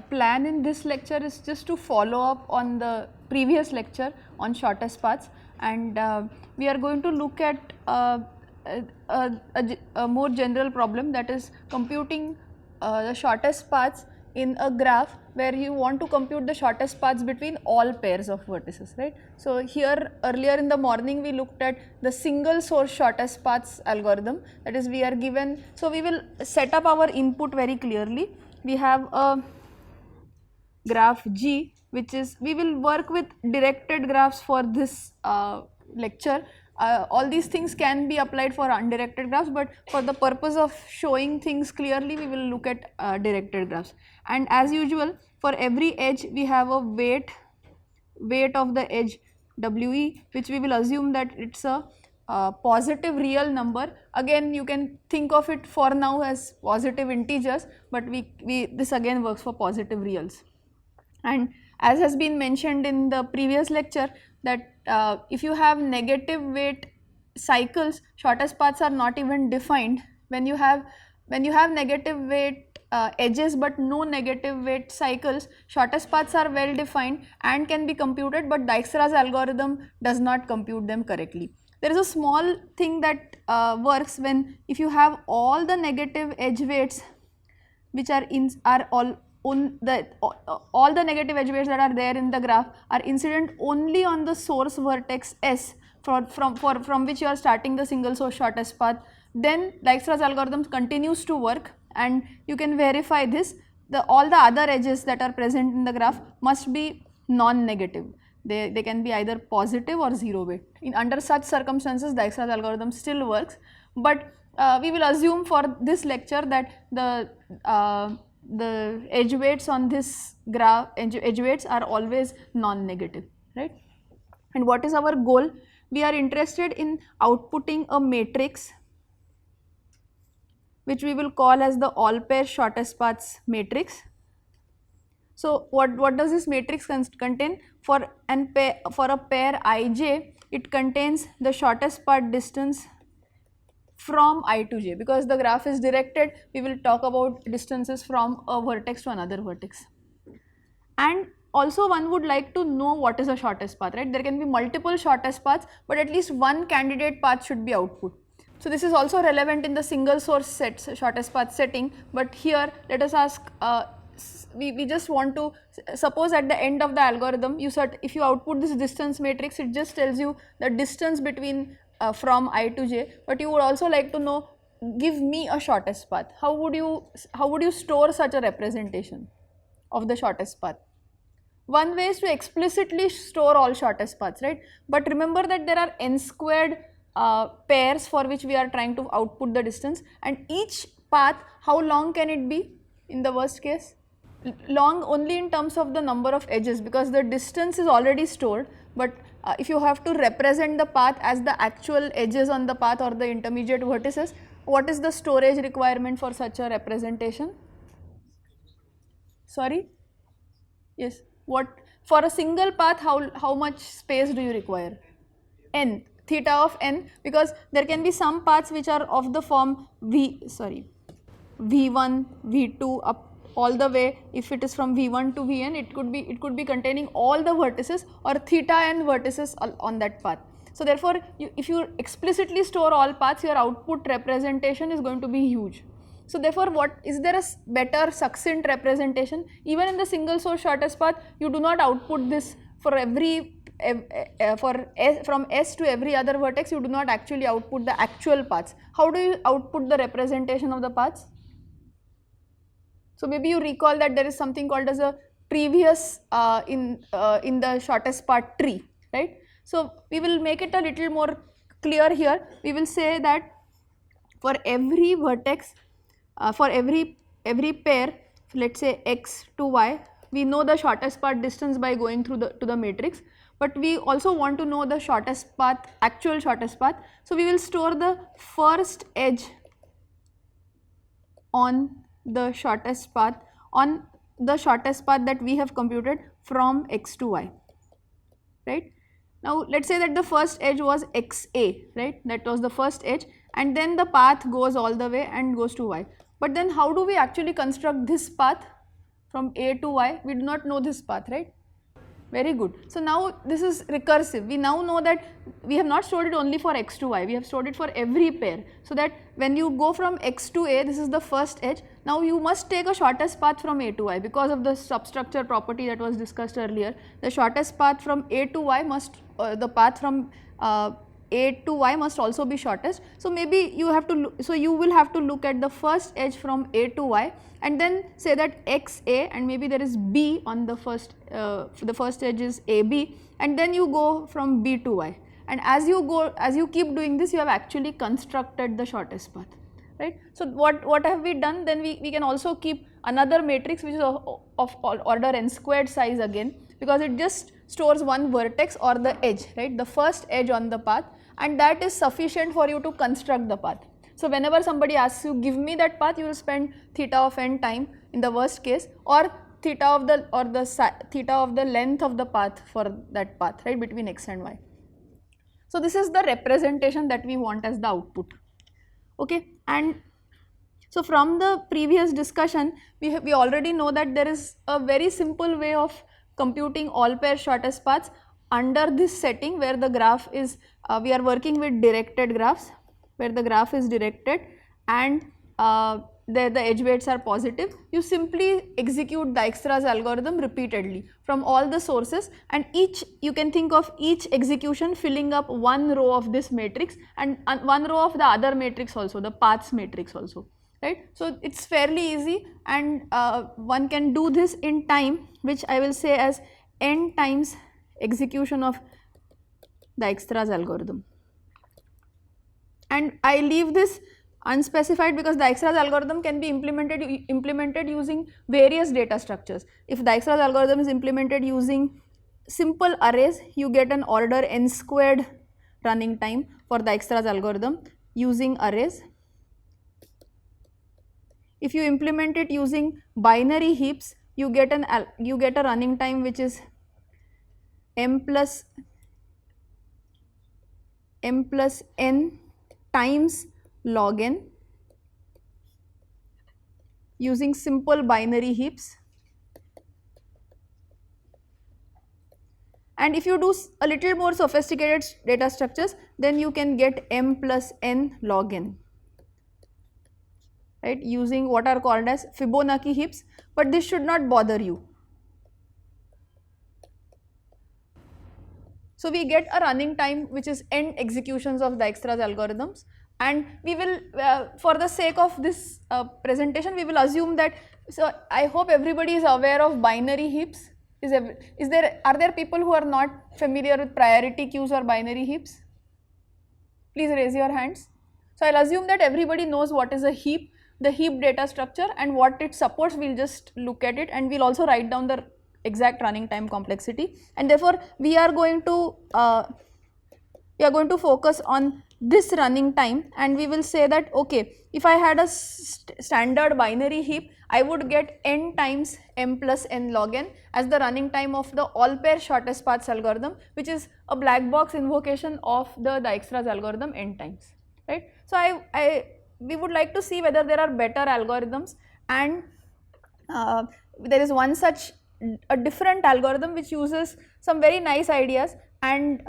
plan in this lecture is just to follow up on the previous lecture on shortest paths, and we are going to look at a more general problem, that is computing the shortest paths in a graph where you want to compute the shortest paths between all pairs of vertices, right. So, here earlier in the morning we looked at the single source shortest paths algorithm, that is we are given. So, we will set up our input very clearly. We have a graph G, which is, we will work with directed graphs for this lecture. All these things can be applied for undirected graphs, but for the purpose of showing things clearly we will look at directed graphs. And as usual, for every edge we have a weight of the edge WE, which we will assume that it's a positive real number. Again, you can think of it for now as positive integers, but this again works for positive reals. And as has been mentioned in the previous lecture, that if you have negative weight cycles, shortest paths are not even defined. When you have negative weight edges but no negative weight cycles, shortest paths are well defined and can be computed, but Dijkstra's algorithm does not compute them correctly. There is a small thing that works when, if you have all the negative edge weights which are all the negative edge weights that are there in the graph are incident only on the source vertex S from which you are starting the single source shortest path, then Dijkstra's algorithm continues to work, and you can verify this. All the other edges that are present in the graph must be non-negative. They can be either positive or zero weight. Under such circumstances, Dijkstra's algorithm still works, but we will assume for this lecture that the edge weights on this graph, edge weights are always non-negative, right. And what is our goal? We are interested in outputting a matrix which we will call as the all pair shortest paths matrix. So, what does this matrix contain? For a pair ij, it contains the shortest path distance from I to j. Because the graph is directed, we will talk about distances from a vertex to another vertex. And also one would like to know what is a shortest path, right. There can be multiple shortest paths, but at least one candidate path should be output. So, this is also relevant in the single source shortest path setting, but here let us ask, we just want to suppose at the end of the algorithm if you output this distance matrix, it just tells you the distance between from I to j, but you would also like to know, give me a shortest path. How would you store such a representation of the shortest path? One way is to explicitly store all shortest paths, right, but remember that there are n squared pairs for which we are trying to output the distance, and each path, how long can it be in the worst case? Long only in terms of the number of edges, because the distance is already stored, but if you have to represent the path as the actual edges on the path or the intermediate vertices, what is the storage requirement for such a representation? Sorry? Yes. What for a single path, how much space do you require? N, theta of n, because there can be some paths which are of the form V1, V2 up all the way. If it is from V1 to Vn, it could be containing all the vertices or theta n vertices on that path. So therefore, if you explicitly store all paths, your output representation is going to be huge. So therefore, is there a better succinct representation? Even in the single source shortest path, you do not output this for from S to every other vertex, you do not actually output the actual paths. How do you output the representation of the paths? So maybe you recall that there is something called as a previous in the shortest path tree, right. So we will make it a little more clear here. We will say that for every vertex, for every pair, let us say x to y, we know the shortest path distance by going through to the matrix, but we also want to know the shortest path, actual shortest path. So we will store the first edge on the shortest path that we have computed from x to y, right. Now let us say that the first edge was xa, right, that was the first edge, and then the path goes all the way and goes to y. But then how do we actually construct this path? from A to Y, we do not know this path, right? Very good. So now this is recursive. We now know that we have not stored it only for x to y, we have stored it for every pair. So that when you go from x to A, this is the first edge. Now you must take a shortest path from A to Y because of the substructure property that was discussed earlier. The shortest path from A to Y must, the path from A to Y must also be shortest. So maybe you have to, so you will have to look at the first edge from A to Y and then say that x A, and maybe there is B on the first edge is AB, and then you go from B to Y, and as you keep doing this, you have actually constructed the shortest path, right. So what have we done? Then we can also keep another matrix which is of order n squared size again, because it just stores one vertex or the edge, right, the first edge on the path, and that is sufficient for you to construct the path. So whenever somebody asks you, give me that path, you will spend theta of n time in the worst case, or theta of the length of the path for that path, right, between x and y. So this is the representation that we want as the output. Okay, and so from the previous discussion, we already know that there is a very simple way of computing all pair shortest paths under this setting where the graph is, we are working with directed graphs, where the graph is directed and the edge weights are positive. You simply execute Dijkstra's algorithm repeatedly from all the sources, and you can think of each execution filling up one row of this matrix and one row of the other matrix also, the paths matrix also, right. So it's fairly easy, and one can do this in time, which I will say as n times execution of Dijkstra's algorithm. And I leave this unspecified because Dijkstra's algorithm can be implemented using various data structures. If Dijkstra's algorithm is implemented using simple arrays, you get an order n squared running time for Dijkstra's algorithm using arrays. If you implement it using binary heaps, you get a running time which is m plus n times log n using simple binary heaps. And if you do a little more sophisticated data structures, then you can get m plus n log n, right, using what are called as Fibonacci heaps, but this should not bother you. So we get a running time which is n executions of Dijkstra's algorithms, and we will, for the sake of this presentation, we will assume that, so I hope everybody is aware of binary heaps. Are there people who are not familiar with priority queues or binary heaps? Please raise your hands. So I'll assume that everybody knows what is a heap, the heap data structure, and what it supports. We'll just look at it, and we'll also write down the exact running time complexity, and therefore we are going to focus on this running time, and we will say that, okay, if I had a standard binary heap, I would get n times m plus n log n as the running time of the all pair shortest paths algorithm, which is a black box invocation of the Dijkstra's algorithm n times, right. So we would like to see whether there are better algorithms, and there is one such a different algorithm which uses some very nice ideas, and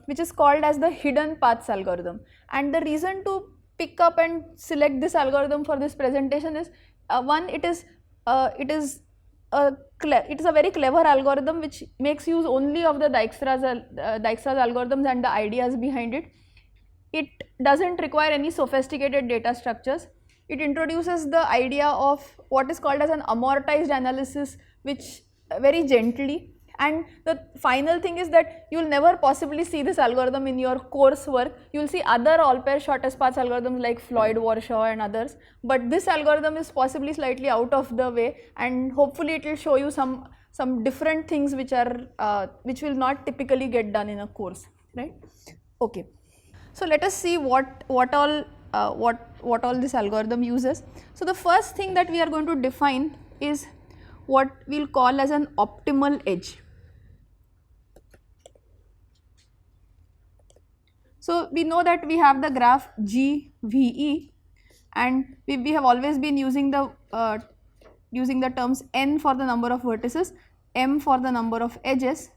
which is called as the hidden paths algorithm. And the reason to pick up and select this algorithm for this presentation is, one, it is a very clever algorithm which makes use only of the Dijkstra's algorithms and the ideas behind it. It doesn't require any sophisticated data structures. It introduces the idea of what is called as an amortized analysis, which very gently, and the final thing is that you will never possibly see this algorithm in your coursework. You will see other all pair shortest paths algorithms like Floyd-Warsaw and others, but this algorithm is possibly slightly out of the way, and hopefully it will show you some different things which will not typically get done in a course, right. Okay, so let us see what all this algorithm uses. So the first thing that we are going to define is what we will call as an optimal edge. So we know that we have the graph GVE, and we have always been using the using the terms n for the number of vertices, m for the number of edges,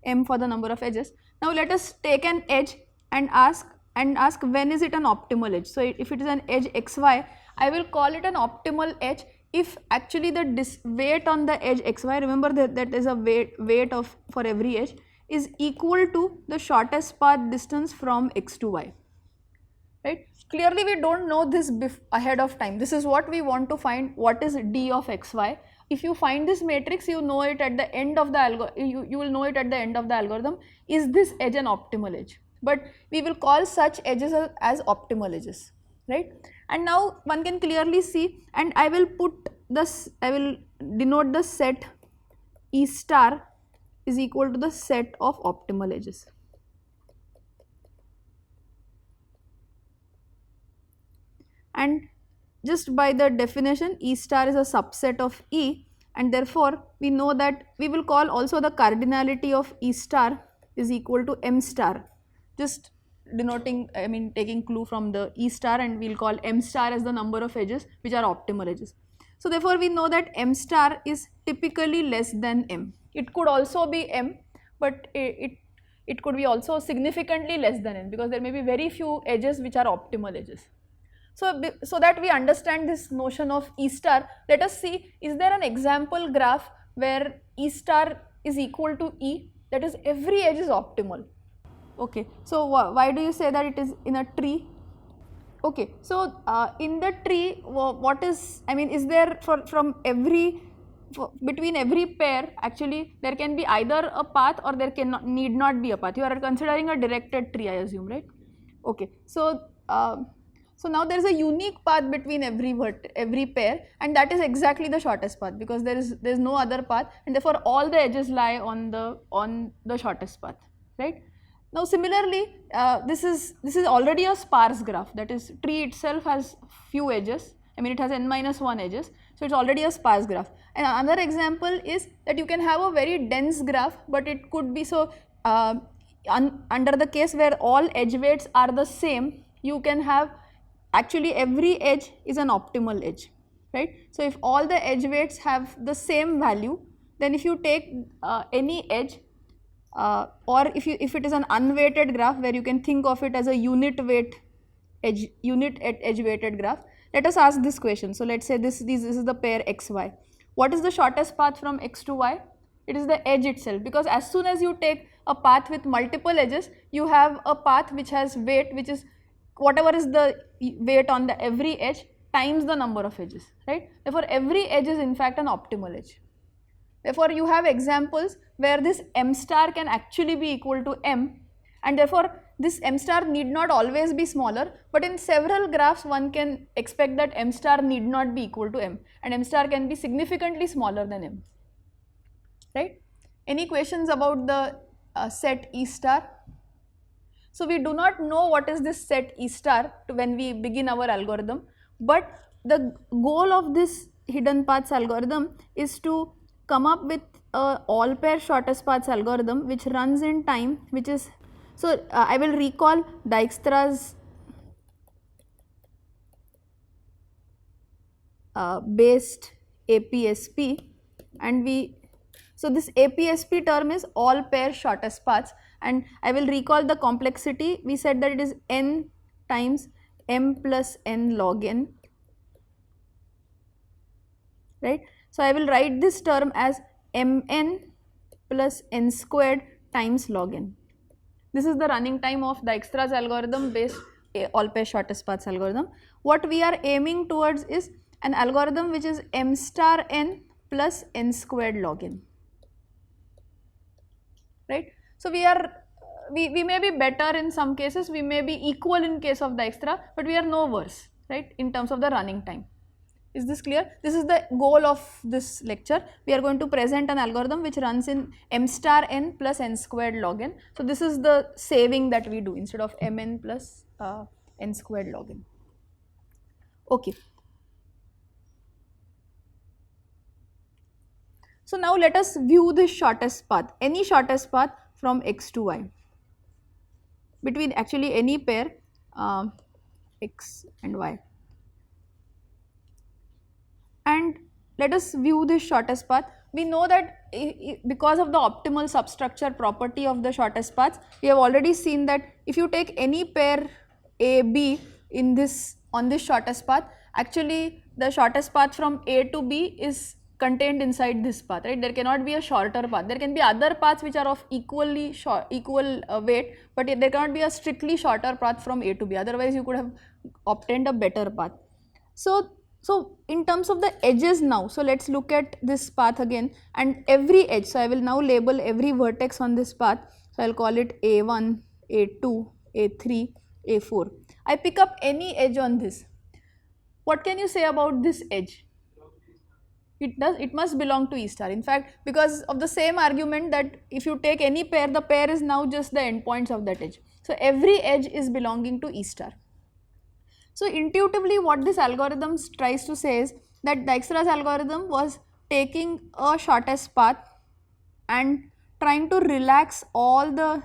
m for the number of edges. Now let us take an edge and ask when is it an optimal edge. So if it is an edge xy, I will call it an optimal edge if actually the weight on the edge xy, remember that is a weight of for every edge, is equal to the shortest path distance from x to y. Right? Clearly we don't know this ahead of time. This is what we want to find, what is d of xy. If you find this matrix, you know it at the end of the algorithm, you will know it at the end of the algorithm, is this edge an optimal edge. But we will call such edges as optimal edges, right? And now one can clearly see, and I will put this, I will denote the set E star is equal to the set of optimal edges. And just by the definition, E star is a subset of E, and therefore we know that we will call also the cardinality of E star is equal to M star, just denoting, I mean taking clue from the E star, and we will call M star as the number of edges which are optimal edges. So therefore we know that M star is typically less than M. It could also be M, but it could be also significantly less than M, because there may be very few edges which are optimal edges. So that we understand this notion of E star, let us see, is there an example graph where E star is equal to E, that is every edge is optimal. Okay, so why do you say that it is in a tree? Okay, so in the tree, what is, I mean, is there between every pair, actually there can be either a path or there need not be a path. You are considering a directed tree, I assume, right? Okay, so now there is a unique path between every pair, and that is exactly the shortest path, because there is no other path, and therefore all the edges lie on the shortest path, right? Now similarly, this is already a sparse graph, that is tree itself has few edges, I mean it has n-1 edges, so it is already a sparse graph. And another example is that you can have a very dense graph, but it could be so under the case where all edge weights are the same, you can have actually every edge is an optimal edge, right? So if all the edge weights have the same value, then if you take any edge, or if it is an unweighted graph where you can think of it as a unit edge weighted graph, let us ask this question. So let's say this is the pair xy. What is the shortest path from x to y? It is the edge itself, because as soon as you take a path with multiple edges, you have a path which has weight, which is whatever is the weight on the every edge times the number of edges, right? Therefore every edge is in fact an optimal edge. Therefore you have examples where this M star can actually be equal to M, and therefore this M star need not always be smaller, but in several graphs one can expect that M star need not be equal to M, and M star can be significantly smaller than M, right? Any questions about the set E star? So we do not know what is this set E star when we begin our algorithm, but the goal of this hidden paths algorithm is to come up with a all pair shortest paths algorithm which runs in time, which is, so I will recall Dijkstra's based APSP, and so this APSP term is all pair shortest paths, and I will recall the complexity. We said that it is n times m plus n log n, right? So I will write this term as mn plus n squared times log n. This is the running time of Dijkstra's algorithm based all pair shortest paths algorithm. What we are aiming towards is an algorithm which is m star n plus n squared log n, right? So we may be better in some cases, we may be equal in case of Dijkstra, but we are no worse, right, in terms of the running time. Is this clear? This is the goal of this lecture. We are going to present an algorithm which runs in m star n plus n squared log n. So this is the saving that we do instead of mn plus n squared log n. Okay. So now let us view the shortest path, any shortest path from x to y, between actually any pair x and y. And let us view this shortest path. We know that because of the optimal substructure property of the shortest paths, we have already seen that if you take any pair A, B in this on this shortest path, actually the shortest path from A to B is contained inside this path, right? There cannot be a shorter path. There can be other paths which are of equal weight, but there cannot be a strictly shorter path from A to B. Otherwise, you could have obtained a better path. So in terms of the edges now, so let's look at this path again, and every edge, so I will now label every vertex on this path, so I will call it A1, A2, A3, A4. I pick up any edge on this. What can you say about this edge? It must belong to E star. In fact, because of the same argument that if you take any pair, the pair is now just the endpoints of that edge. So every edge is belonging to E star. So intuitively what this algorithm tries to say is that Dijkstra's algorithm was taking a shortest path and trying to relax all the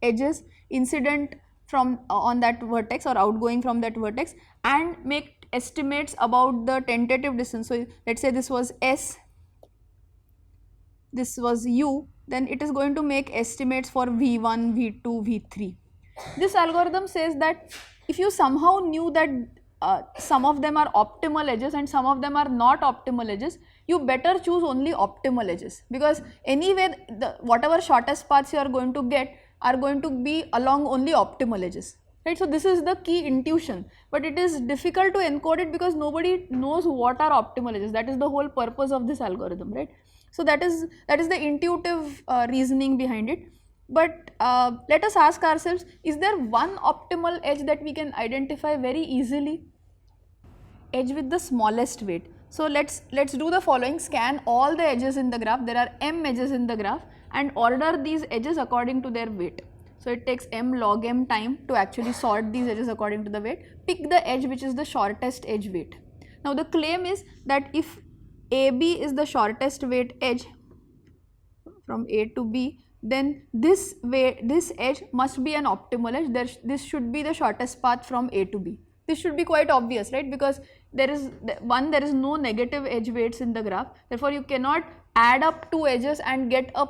edges incident from on that vertex or outgoing from that vertex and make estimates about the tentative distance. So let's say this was S, this was U, then it is going to make estimates for V1, V2, V3. This algorithm says that if you somehow knew that some of them are optimal edges and some of them are not optimal edges, you better choose only optimal edges, because anyway whatever shortest paths you are going to get are going to be along only optimal edges, right? So this is the key intuition, but it is difficult to encode it because nobody knows what are optimal edges. That is the whole purpose of this algorithm, right? So that is the intuitive reasoning behind it. But let us ask ourselves, is there one optimal edge that we can identify very easily? Edge with the smallest weight. So let's do the following: scan all the edges in the graph. There are m edges in the graph, and order these edges according to their weight. So it takes m log m time to actually sort these edges according to the weight. Pick the edge which is the shortest edge weight. Now the claim is that if AB is the shortest weight edge from A to B, then this edge must be an optimal edge. This should be the shortest path from A to B. This should be quite obvious, right? Because there is no negative edge weights in the graph. Therefore, you cannot add up two edges and get a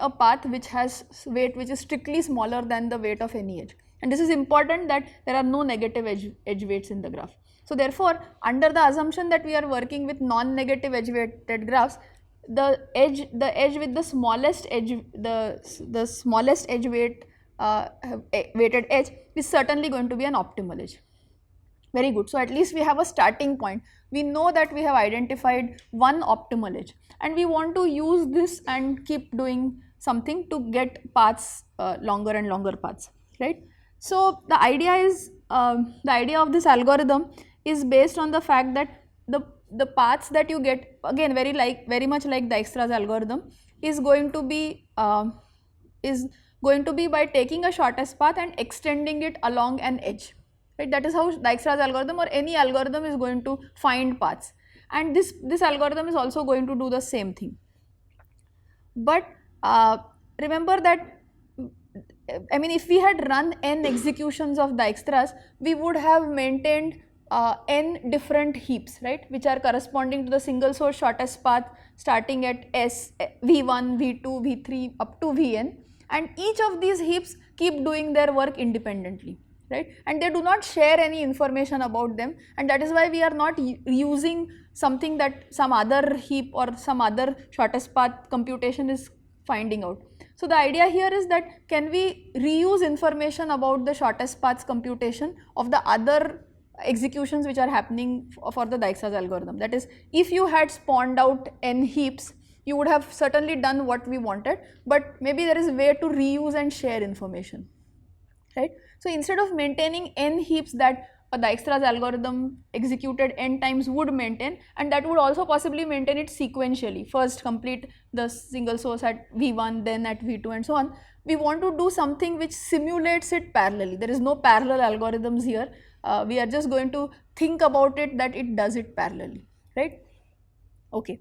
path which has weight which is strictly smaller than the weight of any edge. And this is important, that there are no negative edge weights in the graph. So therefore, under the assumption that we are working with non-negative edge weighted graphs, the edge with the smallest edge, the smallest edge weighted edge is certainly going to be an optimal edge. Very good. So at least we have a starting point. We know that we have identified one optimal edge, and we want to use this and keep doing something to get paths, longer and longer paths, right? So the idea is, the idea of this algorithm is based on the fact that the paths that you get, again very much like Dijkstra's algorithm, is going to be by taking a shortest path and extending it along an edge, right? That is how Dijkstra's algorithm or any algorithm is going to find paths, and this algorithm is also going to do the same thing. But remember that, I mean, if we had run n executions of Dijkstra's, we would have maintained n different heaps, right, which are corresponding to the single source shortest path starting at S, V1, V2, V3 up to Vn, and each of these heaps keep doing their work independently, right, and they do not share any information about them, and that is why we are not using something that some other heap or some other shortest path computation is finding out. So the idea here is that, can we reuse information about the shortest paths computation of the other executions which are happening for the Dijkstra's algorithm? That is, if you had spawned out n heaps, you would have certainly done what we wanted, but maybe there is a way to reuse and share information, right? So instead of maintaining n heaps that a Dijkstra's algorithm executed n times would maintain, and that would also possibly maintain it sequentially, first complete the single source at V1, then at V2 and so on, we want to do something which simulates it parallelly. There is no parallel algorithms here. We are just going to think about it that it does it parallelly, right? Okay.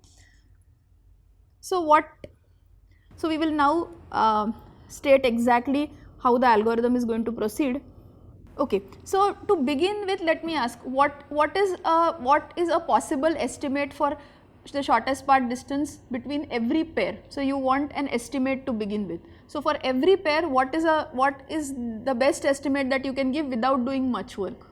So we will now state exactly how the algorithm is going to proceed. Okay, so to begin with, let me ask what is a possible estimate for the shortest path distance between every pair. So you want an estimate to begin with. So for every pair, what is the best estimate that you can give without doing much work?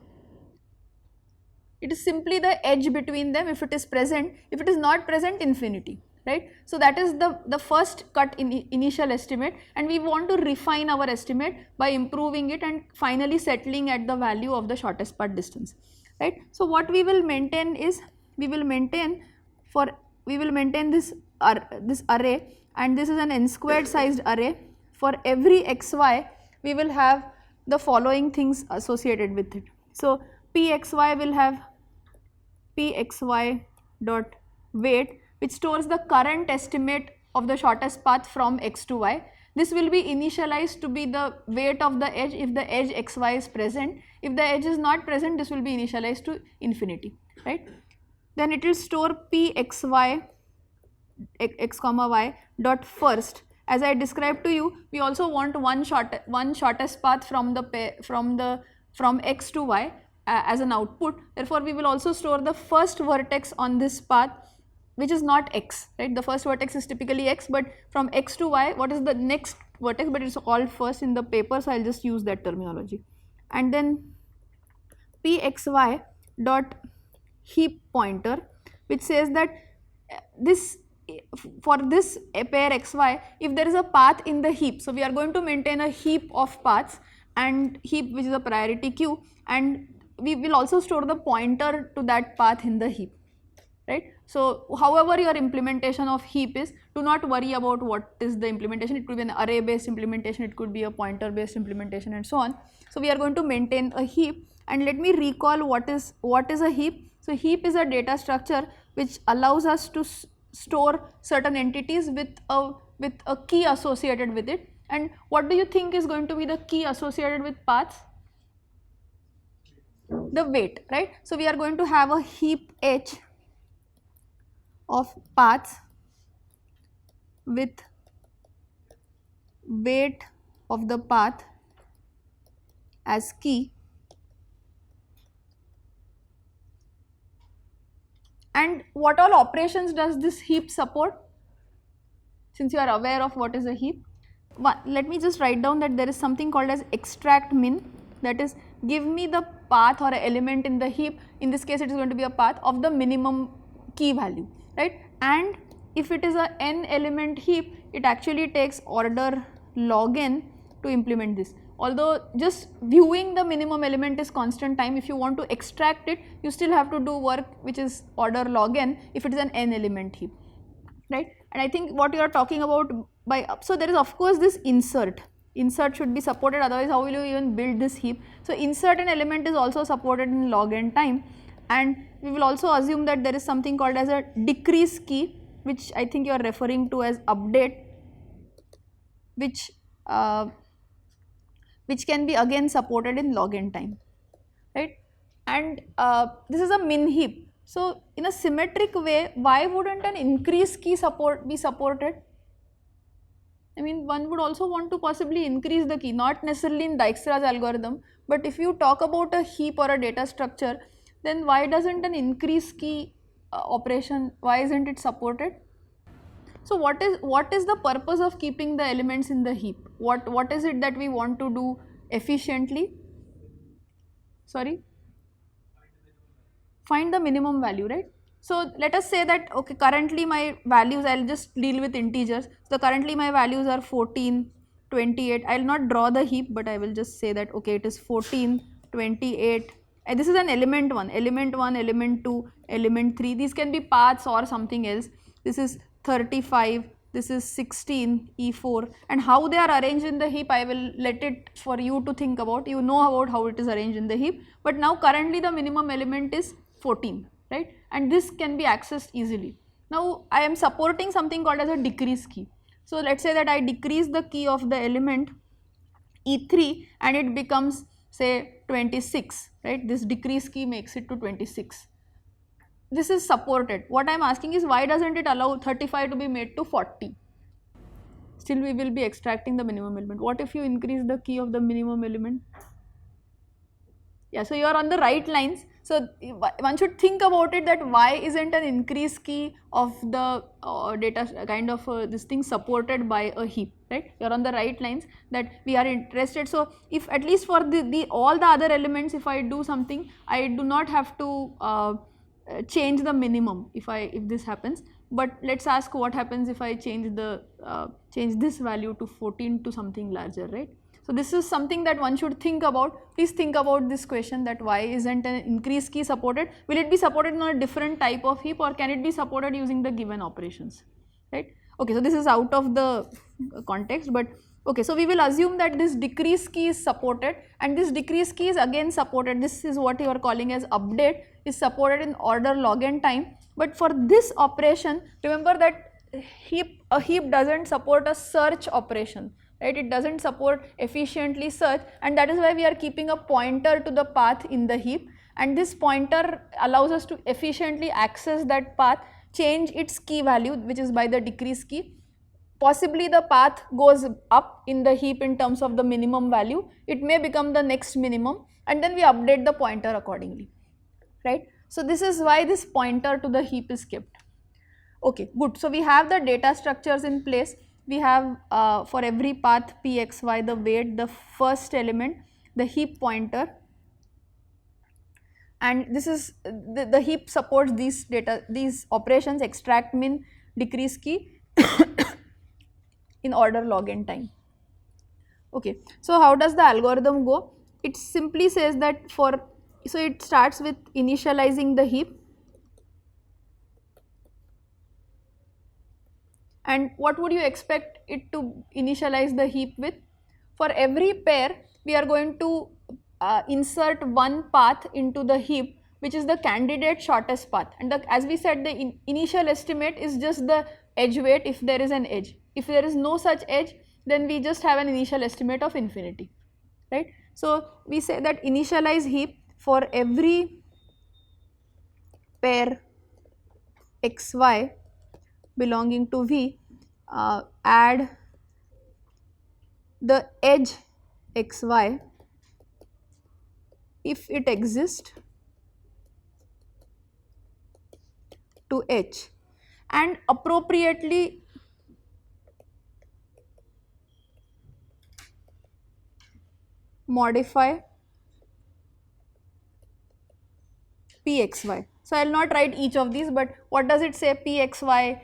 It is simply the edge between them if it is present. If it is not present, infinity, right? So that is the first cut in initial estimate, and we want to refine our estimate by improving it and finally settling at the value of the shortest path distance, right? So what we will maintain is, we will maintain this array, and this is an n squared sized array. For every xy, we will have the following things associated with it. So pxy will have pxy dot weight, which stores the current estimate of the shortest path from x to y. This will be initialized to be the weight of the edge if the edge xy is present. If the edge is not present, this will be initialized to infinity, right? Then it will store pxy x comma y dot first. As I described to you, we also want one shortest path from x to y as an output. Therefore, we will also store the first vertex on this path, which is not x, right? The first vertex is typically x, but from x to y, what is the next vertex? But it's called first in the paper, so I'll just use that terminology. And then pxy dot heap pointer, which says that for this pair xy, if there is a path in the heap, so we are going to maintain a heap of paths, and heap which is a priority queue, and we will also store the pointer to that path in the heap, right? So however your implementation of heap is, do not worry about what is the implementation. It could be an array based implementation, it could be a pointer based implementation, and so on. So we are going to maintain a heap, and let me recall what is a heap. So heap is a data structure which allows us to store certain entities with a key associated with it. And what do you think is going to be the key associated with paths? The weight, right? So we are going to have a heap H of paths with weight of the path as key, and what all operations does this heap support? Since you are aware of what is a heap, let me just write down that there is something called as extract min, that is, give me the path or an element in the heap. In this case, it is going to be a path of the minimum key value, right? And if it is a n element heap, it actually takes order log n to implement this. Although just viewing the minimum element is constant time, if you want to extract it, you still have to do work which is order log n if it is an n element heap, right? And I think what you are talking about so there is of course this insert should be supported, otherwise how will you even build this heap? So insert an element is also supported in log n time, and we will also assume that there is something called as a decrease key, which I think you are referring to as update, which can be again supported in log n time, right? And this is a min heap. So in a symmetric way, why wouldn't an increase key be supported? I mean, one would also want to possibly increase the key, not necessarily in Dijkstra's algorithm, but if you talk about a heap or a data structure, then why doesn't an increase key operation, why isn't it supported? So what is the purpose of keeping the elements in the heap? What is it that we want to do efficiently? Sorry? Find the minimum value, right? So let us say that, okay, currently my values, I'll just deal with integers. So currently my values are 14, 28. I'll not draw the heap, but I will just say that, okay, it is 14, 28. And this is an element 1, element 2, element 3. These can be paths or something else. This is 35, this is 16, E4. And how they are arranged in the heap, I will let it for you to think about. You know about how it is arranged in the heap. But now currently the minimum element is 14, right? And this can be accessed easily. Now I am supporting something called as a decrease key. So let's say that I decrease the key of the element E3 and it becomes, say, 26, right? This decrease key makes it to 26. This is supported. What I am asking is, why doesn't it allow 35 to be made to 40? Still we will be extracting the minimum element. What if you increase the key of the minimum element? Yeah, so you are on the right lines. So one should think about it, that why isn't an increase key of the data kind of this thing supported by a heap, right? You are on the right lines, that we are interested. So if at least for the all the other elements, if I do something, I do not have to change the minimum if this happens. But let's ask what happens if I change the change this value to 14 to something larger, right? So this is something that one should think about. Please think about this question, that why isn't an increase key supported? Will it be supported in a different type of heap, or can it be supported using the given operations, right? Okay, so this is out of the context, but okay, so we will assume that this decrease key is supported, and this decrease key is again supported. This is what you are calling as update, is supported in order log n time. But for this operation, remember that a heap doesn't support a search operation, right? It doesn't support efficiently search, and that is why we are keeping a pointer to the path in the heap, and this pointer allows us to efficiently access that path, change its key value, which is by the decrease key. Possibly the path goes up in the heap in terms of the minimum value, it may become the next minimum, and then we update the pointer accordingly, right? So this is why this pointer to the heap is kept. Okay, good. So we have the data structures in place. We have for every path pxy, the weight, the first element, the heap pointer, and this is the heap supports these operations, extract, min, decrease key in order log n time. Okay, so how does the algorithm go? It simply says that so it starts with initializing the heap. And what would you expect it to initialize the heap with? For every pair, we are going to insert one path into the heap, which is the candidate shortest path. And as we said, the initial estimate is just the edge weight if there is an edge. If there is no such edge, then we just have an initial estimate of infinity, right? So we say that initialize heap for every pair xy belonging to V, add the edge xy if it exists to H, and appropriately modify pxy. So I will not write each of these, but what does it say? Pxy,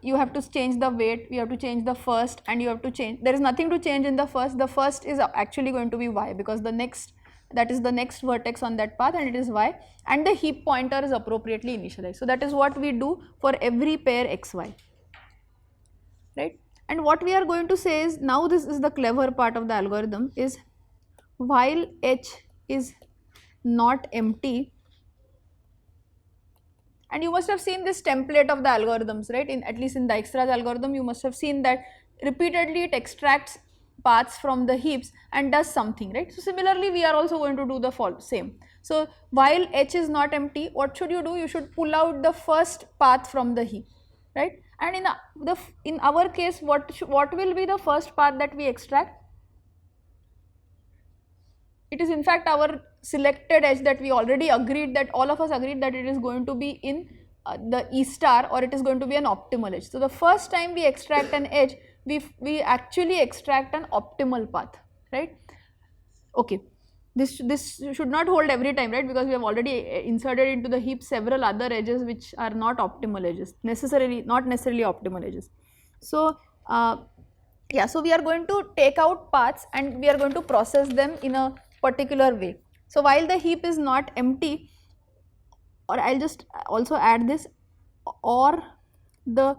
you have to change the weight, you have to change the first, and you have to change, there is nothing to change in the first is actually going to be y, because that is the next vertex on that path, and it is y, and the heap pointer is appropriately initialized. So that is what we do for every pair xy, right? And what we are going to say is, now this is the clever part of the algorithm, is while H is not empty, and you must have seen this template of the algorithms, right? At least in Dijkstra's algorithm, you must have seen that repeatedly it extracts paths from the heaps and does something, right? So similarly, we are also going to do the same. So while H is not empty, what should you do? You should pull out the first path from the heap, right? And in our case, what will be the first path that we extract? It is in fact our selected edge that we already agreed, that all of us agreed that it is going to be in the E star, or it is going to be an optimal edge. So the first time we extract an edge, we actually extract an optimal path, right? Okay, this should not hold every time, right? Because we have already inserted into the heap several other edges which are not optimal edges, not necessarily optimal edges. So yeah, so we are going to take out paths and we are going to process them in a particular way. So while the heap is not empty, or I'll just also add this, or the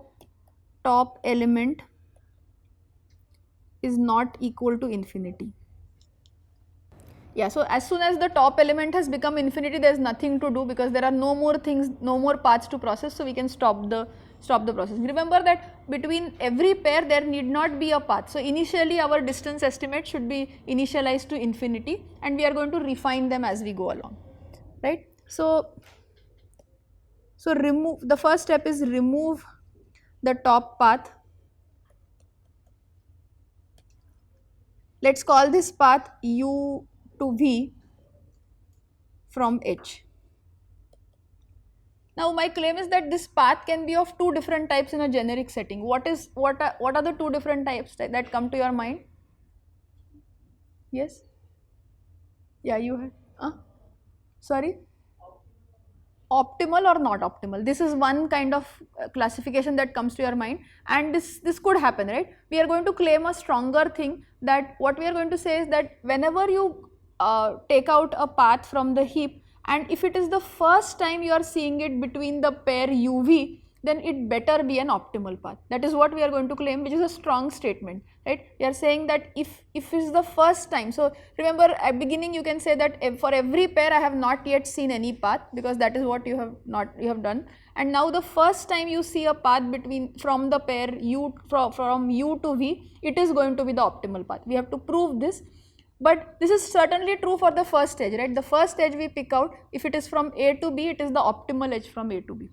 top element is not equal to infinity. Yeah, so as soon as the top element has become infinity, there is nothing to do, because there are no more things, no more paths to process, so we can stop the process. Remember that between every pair there need not be a path. So initially our distance estimate should be initialized to infinity, and we are going to refine them as we go along, right? So remove, the first step is remove the top path. Let's call this path u to v, from H. Now my claim is that this path can be of two different types in a generic setting. What are the two different types that come to your mind? Yes? Yeah, you had. Sorry? Optimal or not optimal? This is one kind of classification that comes to your mind, and this could happen, right? We are going to claim a stronger thing, that what we are going to say is that whenever you take out a path from the heap, and if it is the first time you are seeing it between the pair UV, then it better be an optimal path. That is what we are going to claim, which is a strong statement, right? We are saying that if it's the first time, so remember at beginning you can say that for every pair I have not yet seen any path, because that is what you have done, and now the first time you see a path from the pair from U to V, it is going to be the optimal path. We have to prove this. But this is certainly true for the first edge, right? The first edge we pick out, if it is from A to B, it is the optimal edge from A to B,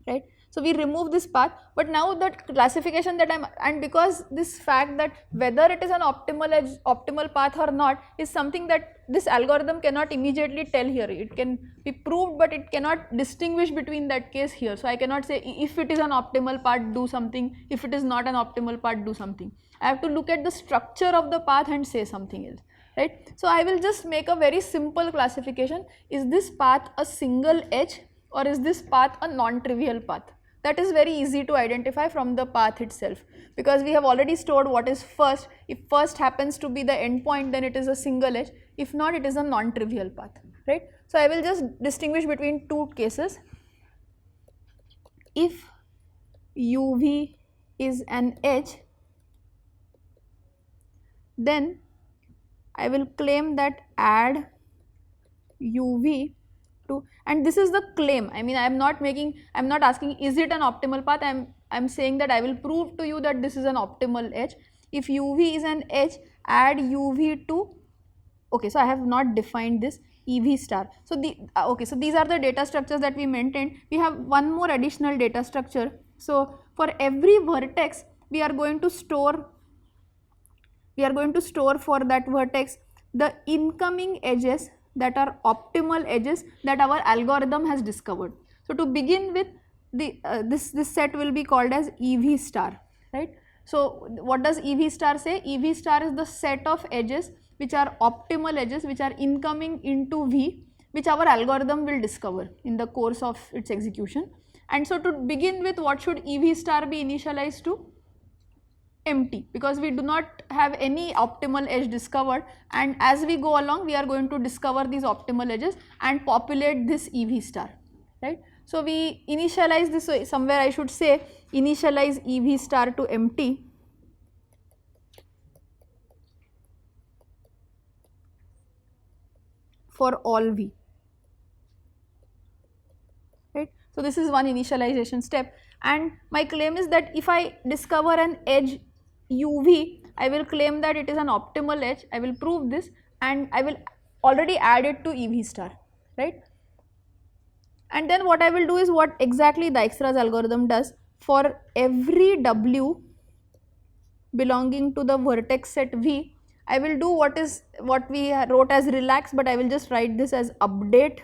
right? So we remove this path, but now that classification that and because this fact that whether it is an optimal path or not is something that this algorithm cannot immediately tell here. It can be proved, but it cannot distinguish between that case here. So I cannot say if it is an optimal path, do something. If it is not an optimal path, do something. I have to look at the structure of the path and say something else, right? So I will just make a very simple classification. Is this path a single edge or is this path a non-trivial path? That is very easy to identify from the path itself, because we have already stored what is first. If first happens to be the endpoint, then it is a single edge. If not, it is a non-trivial path, right? So I will just distinguish between two cases. If UV is an edge, then I will claim that add UV to, and this is the claim. I mean, I am not asking is it an optimal path. I am saying that I will prove to you that this is an optimal edge. If UV is an edge, add UV to, okay, so I have not defined this EV star. So so these are the data structures that we maintained. We have one more additional data structure. So for every vertex, we are going to store for that vertex the incoming edges that are optimal edges that our algorithm has discovered. So to begin with, this set will be called as EV star, right? So what does EV star say? EV star is the set of edges which are optimal edges, which are incoming into V, which our algorithm will discover in the course of its execution. And so to begin with, what should EV star be initialized to? Empty, because we do not have any optimal edge discovered, and as we go along we are going to discover these optimal edges and populate this EV star, right? So we initialize this, so somewhere I should say initialize EV star to empty for all V, right? So this is one initialization step, and my claim is that if I discover an edge UV, I will claim that it is an optimal edge. I will prove this, and I will already add it to EV star, right? And then what I will do is what exactly Dijkstra's algorithm does. For every W belonging to the vertex set V, I will do what we wrote as relax, but I will just write this as update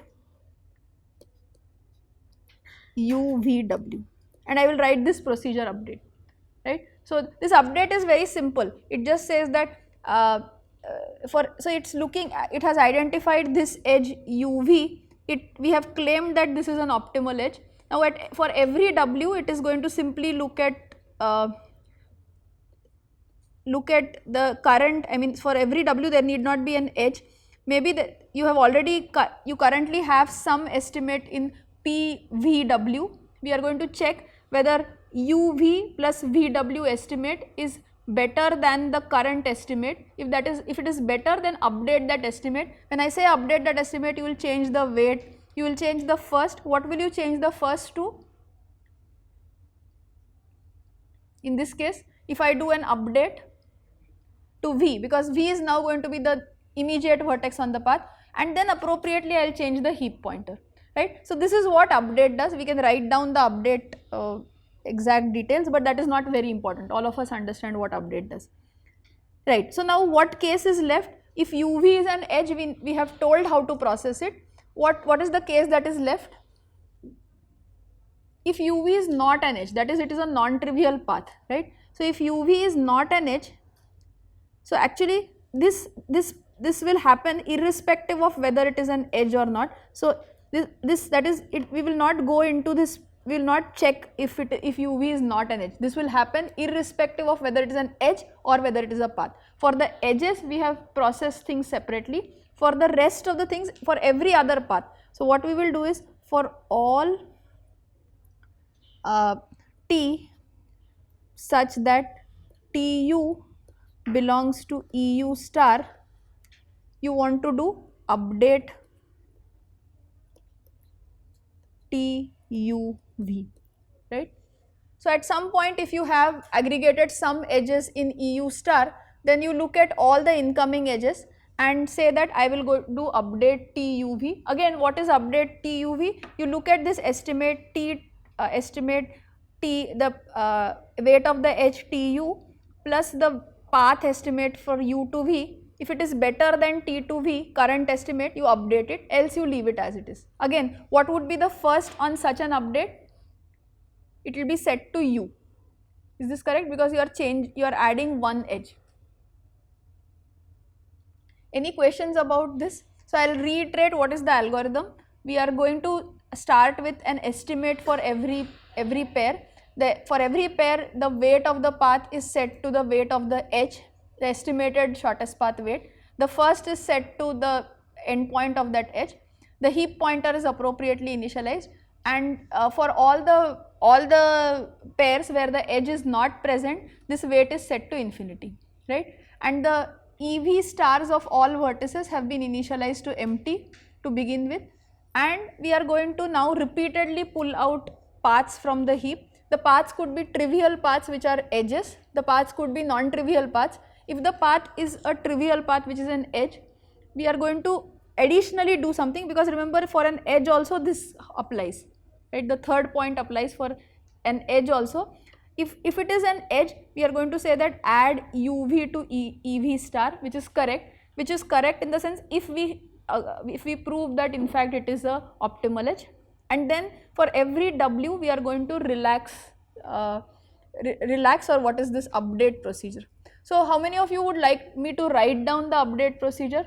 UVW, and I will write this procedure update, right? So this update is very simple. It just says that it has identified this edge UV. We have claimed that this is an optimal edge. Now for every W, it is going to simply look at the current. I mean, for every W there need not be an edge. Maybe that you currently have some estimate in PVW. We are going to check whether UV plus VW estimate is better than the current estimate. If it is better, then update that estimate. When I say update that estimate, you will change the weight, you will change the first. What will you change the first to? In this case, if I do an update to V, because V is now going to be the immediate vertex on the path, and then appropriately I will change the heap pointer, right? So this is what update does. We can write down the update exact details, but that is not very important. All of us understand what update does, right? So now what case is left? If UV is an edge, we have told how to process it. what is the case that is left? If UV is not an edge, that is it is a non-trivial path, right? So if UV is not an edge, so actually this will happen irrespective of whether it is an edge or not. So this that is it, we will not go into this, we will not check if UV is not an edge. This will happen irrespective of whether it is an edge or whether it is a path. For the edges we have processed things separately. For the rest of the things, for every other path, so what we will do is for all T such that TU belongs to EU star, you want to do update TUV, right? So at some point if you have aggregated some edges in EU star, then you look at all the incoming edges and say that I will go do update TUV. Again, what is update TUV? You look at this estimate T, the weight of the edge TU plus the path estimate for U to V. If it is better than T to V, current estimate, you update it, else you leave it as it is. Again, what would be the first on such an update? It will be set to U. Is this correct? Because you are adding one edge. Any questions about this? So I will reiterate what is the algorithm. We are going to start with an estimate for every pair. For every pair, the weight of the path is set to the weight of the edge, the estimated shortest path weight. The first is set to the endpoint of that edge. The heap pointer is appropriately initialized, and for all the pairs where the edge is not present, this weight is set to infinity, right? And the EV stars of all vertices have been initialized to empty to begin with, and we are going to now repeatedly pull out paths from the heap. The paths could be trivial paths which are edges, the paths could be non-trivial paths. If the path is a trivial path which is an edge, we are going to additionally do something, because remember for an edge also this applies, right? The third point applies for an edge also. If it is an edge, we are going to say that add UV to EV star, which is correct in the sense if we prove that in fact it is a optimal edge. And then for every W we are going to relax or what is this update procedure. So how many of you would like me to write down the update procedure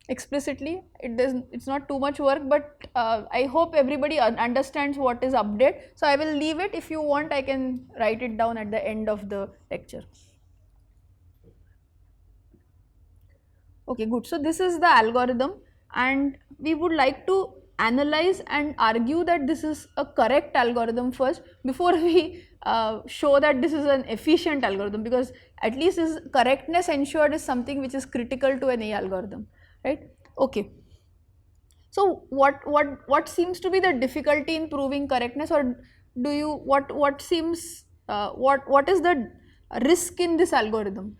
explicitly? It's not too much work, but I hope everybody understands what is update. So I will leave it. If you want, I can write it down at the end of the lecture. Okay, good. So this is the algorithm, and we would like to analyze and argue that this is a correct algorithm first before we show that this is an efficient algorithm, because at least this correctness ensured is something which is critical to any algorithm, right? Okay. So what seems to be the difficulty in proving correctness, or do you what seems what is the risk in this algorithm?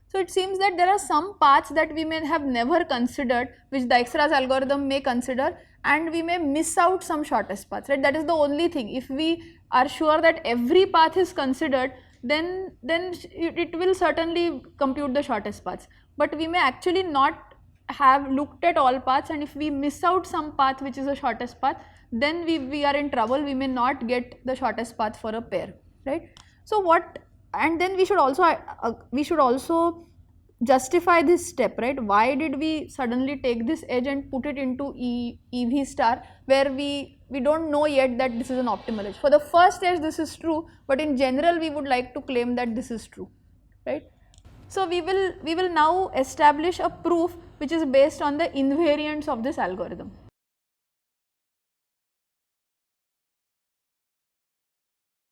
So it seems that there are some paths that we may have never considered, which Dijkstra's algorithm may consider, and we may miss out some shortest paths, right? That is the only thing. If we are sure that every path is considered, then it will certainly compute the shortest paths. But we may actually not have looked at all paths, and if we miss out some path which is a shortest path, then we are in trouble. We may not get the shortest path for a pair, right? So and then we should also justify this step, right? Why did we suddenly take this edge and put it into EV star, where we don't know yet that this is an optimal edge? For the first edge this is true, but in general we would like to claim that this is true, right? So we will now establish a proof which is based on the invariants of this algorithm.